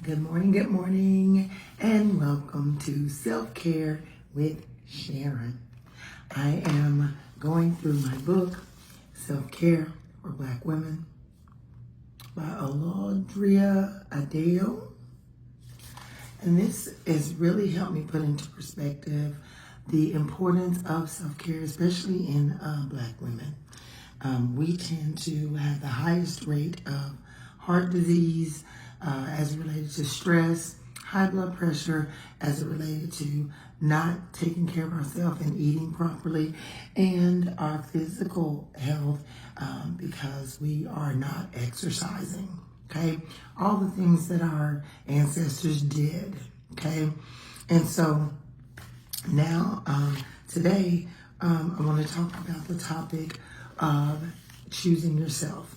Good morning, and welcome to Self-Care with Sharon. I am going through my book, Self-Care for Black Women by Olodria Adeo. And this has really helped me put into perspective the importance of self-care, especially in Black women. We tend to have the highest rate of heart disease as related to stress, high blood pressure as it related to not taking care of ourselves and eating properly, and our physical health because we are not exercising. Okay, all the things that our ancestors did. Okay, and so now today I want to talk about the topic of choosing yourself.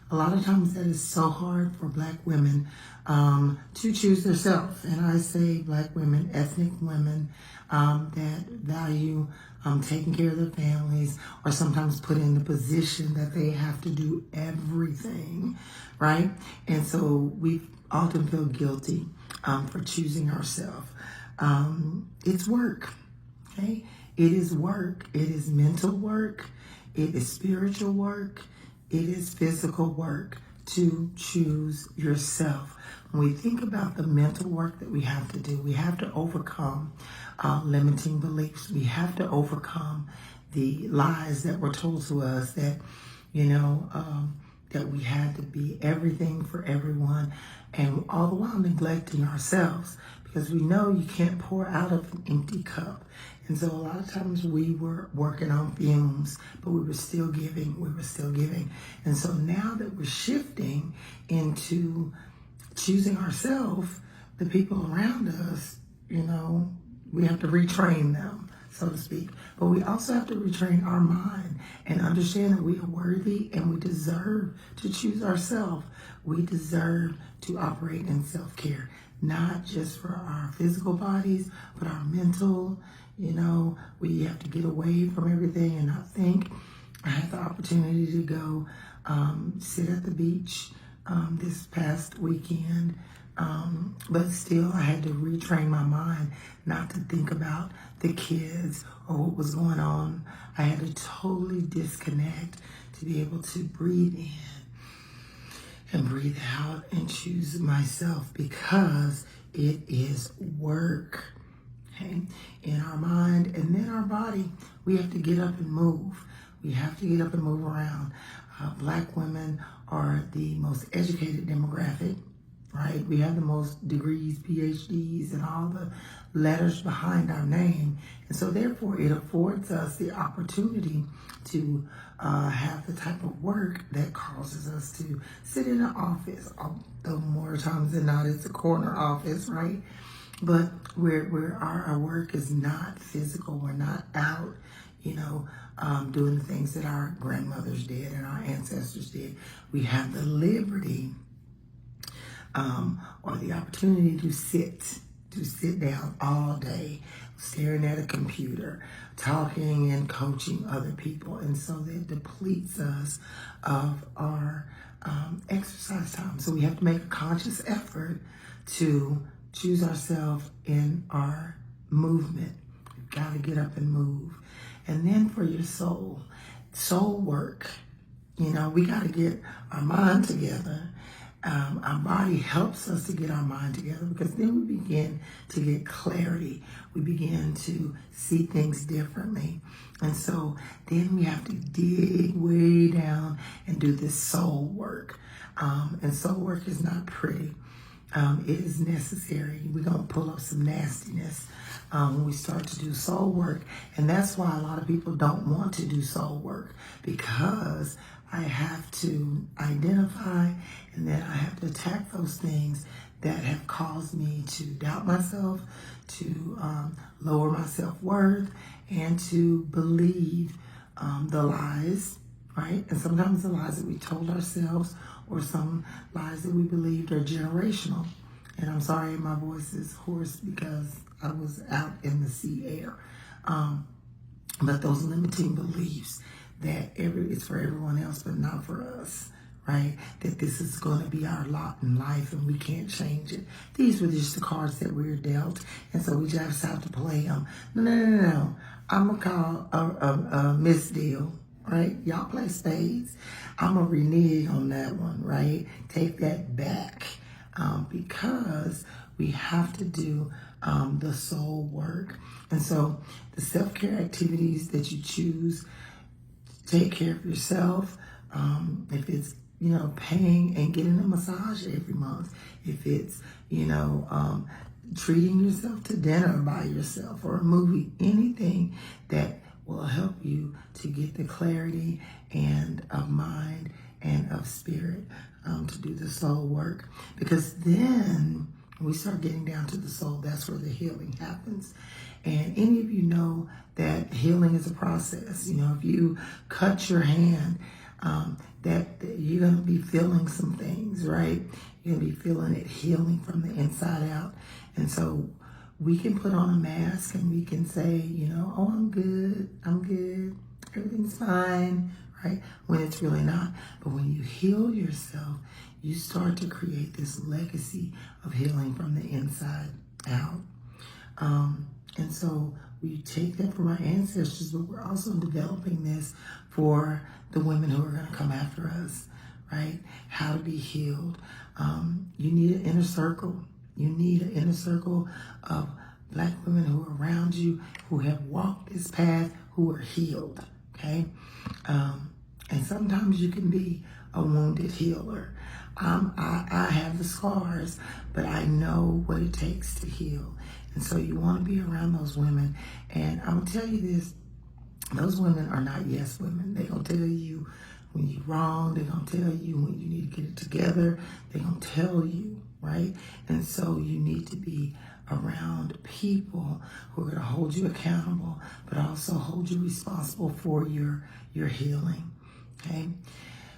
A lot of times that is so hard for Black women to choose themselves. And I say Black women, ethnic women that value taking care of their families, or sometimes put in the position that they have to do everything, right? And so we often feel guilty for choosing ourselves. It's work, okay? It is work. It is mental work. It is spiritual work. It is physical work to choose yourself. When we think about the mental work that we have to do, we have to overcome limiting beliefs. We have to overcome the lies that were told to us that, that we had to be everything for everyone, and all the while neglecting ourselves, because we know you can't pour out of an empty cup. And so a lot of times we were working on fumes, but we were still giving. And so now that we're shifting into choosing ourselves, the people around us, we have to retrain them, so to speak. But we also have to retrain our mind and understand that we are worthy and we deserve to choose ourselves. We deserve to operate in self-care, not just for our physical bodies, but our mental. We have to get away from everything and not think. I had the opportunity to go sit at the beach this past weekend, but still I had to retrain my mind not to think about the kids or what was going on. I had to totally disconnect to be able to breathe in and breathe out and choose myself, because it is work. Okay, in our mind and then our body, we have to get up and move. We have to get up and move around. Black women are the most educated demographic, right? We have the most degrees, PhDs, and all the letters behind our name. And so therefore it affords us the opportunity to have the type of work that causes us to sit in an office, although more times than not it's a corner office, right? But where our work is not physical, we're not out, doing the things that our grandmothers did and our ancestors did. We have the liberty or the opportunity to sit down all day, staring at a computer, talking and coaching other people. And so that depletes us of our exercise time. So we have to make a conscious effort to choose ourselves in our movement. We've got to get up and move. And then for your soul work, we got to get our mind together. Our body helps us to get our mind together, because then we begin to get clarity. We begin to see things differently. And so then we have to dig way down and do this soul work. And soul work is not pretty. It is necessary. We're going to pull up some nastiness when we start to do soul work. And that's why a lot of people don't want to do soul work, because I have to identify and then I have to attack those things that have caused me to doubt myself, to lower my self-worth, and to believe the lies, right? And sometimes the lies that we told ourselves, or some lies that we believed, are generational. And I'm sorry my voice is hoarse because I was out in the sea air. But those limiting beliefs that it's for everyone else but not for us, right? That this is going to be our lot in life and we can't change it. These were just the cards that we were dealt, and so we just have to play them. No. I'm going to call a misdeal, right? Y'all play spades. I'm going to renege on that one, right? Take that back, because we have to do the soul work. And so the self-care activities that you choose, take care of yourself. If it's, paying and getting a massage every month, if it's, treating yourself to dinner by yourself or a movie, anything that will help you to get the clarity and of mind and of spirit, to do the soul work. Because then when we start getting down to the soul, that's where the healing happens. And any of you know that healing is a process. If you cut your hand, that you're going to be feeling some things, right? You're going to be feeling it healing from the inside out. And so we can put on a mask and we can say, oh, I'm good, everything's fine, right? When it's really not. But when you heal yourself, you start to create this legacy of healing from the inside out. And so we take that from our ancestors, but we're also developing this for the women who are going to come after us, right? How to be healed. You need an inner circle. You need an inner circle of Black women who are around you, who have walked this path, who are healed, okay? And sometimes you can be a wounded healer. I have the scars, but I know what it takes to heal. And so you want to be around those women. And I'm going to tell you this, those women are not yes women. They're going to tell you when you're wrong. They're going to tell you when you need to get it together. They're going to tell you, right? And so you need to be around people who are going to hold you accountable, but also hold you responsible for your healing, okay?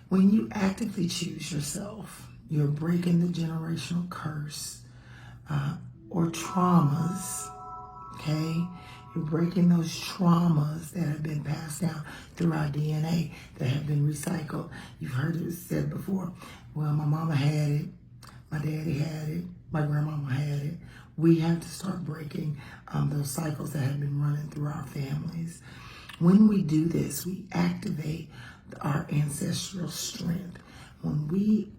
When you actively choose yourself, you're breaking the generational curse or traumas, okay? You're breaking those traumas that have been passed down through our DNA, that have been recycled. You've heard it said before, well, my mama had it, my daddy had it, my grandmama had it. We have to start breaking those cycles that have been running through our families. When we do this, we activate our ancestral strength. When we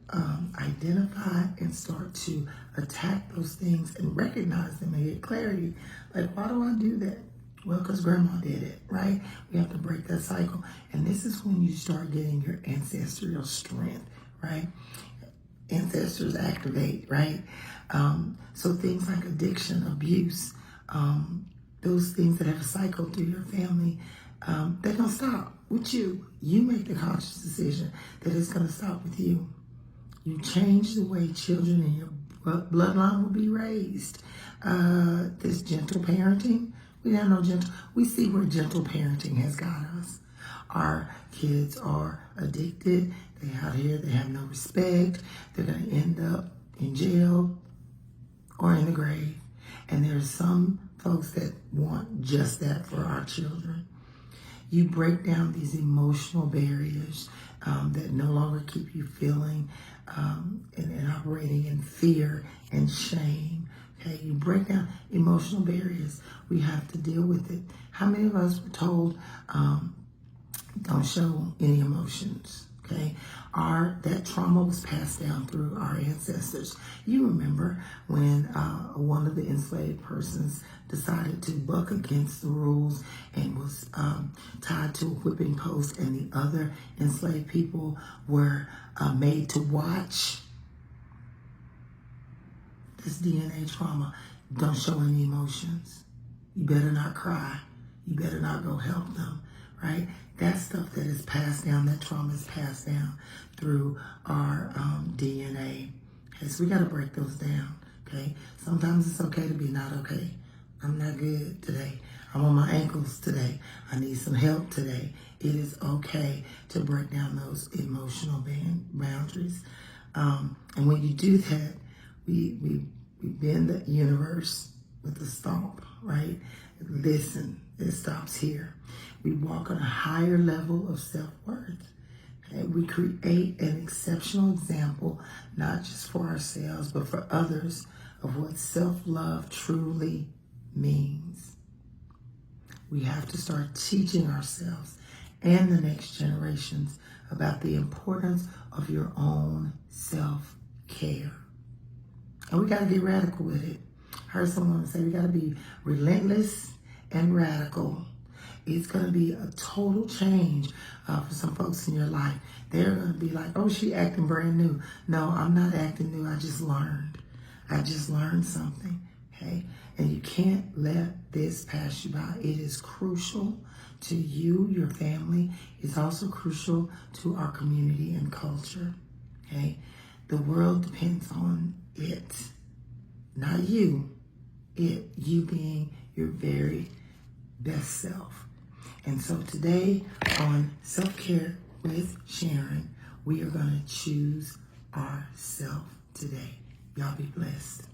identify and start to attack those things and recognize them and get clarity, like, why do I do that? Well, because grandma did it, right? We have to break that cycle. And this is when you start getting your ancestral strength, right? Ancestors activate, right? So things like addiction, abuse, those things that have cycled through your family, they're going to stop with you. You make the conscious decision that it's going to stop with you. You change the way children in your bloodline will be raised. This gentle parenting, we have no gentle. We see where gentle parenting has got us. Our kids are addicted. They're out here. They have no respect. They're going to end up in jail or in the grave. And there's some folks that want just that for our children. You break down these emotional barriers that no longer keep you feeling and operating in fear and shame. Okay, you break down emotional barriers. We have to deal with it. How many of us were told, don't show any emotions? Okay, that trauma was passed down through our ancestors. You remember when one of the enslaved persons decided to buck against the rules and was tied to a whipping post, and the other enslaved people were made to watch. This DNA trauma. Don't show any emotions. You better not cry. You better not go help them, right? That's stuff that is passed down. That trauma is passed down through our DNA. Okay, so we got to break those down, okay? Sometimes it's okay to be not okay. I'm not good today. I'm on my ankles today. I need some help today. It is okay to break down those emotional boundaries. And when you do that, we bend the universe with a stomp, right? Listen, it stops here. We walk on a higher level of self-worth. Okay? We create an exceptional example, not just for ourselves, but for others, of what self-love truly means. We have to start teaching ourselves and the next generations about the importance of your own self-care. And we got to get radical with it. I heard someone say we got to be relentless and radical. It's going to be a total change for some folks in your life. They're going to be like, oh, she acting brand new. No, I'm not acting new. I just learned. I just learned something, okay? And you can't let this pass you by. It is crucial to you, your family. It's also crucial to our community and culture, okay? The world depends on it, not you. It, you being your very best self. And so today on Self-Care with Sharon, we are going to choose ourselves today. Y'all be blessed.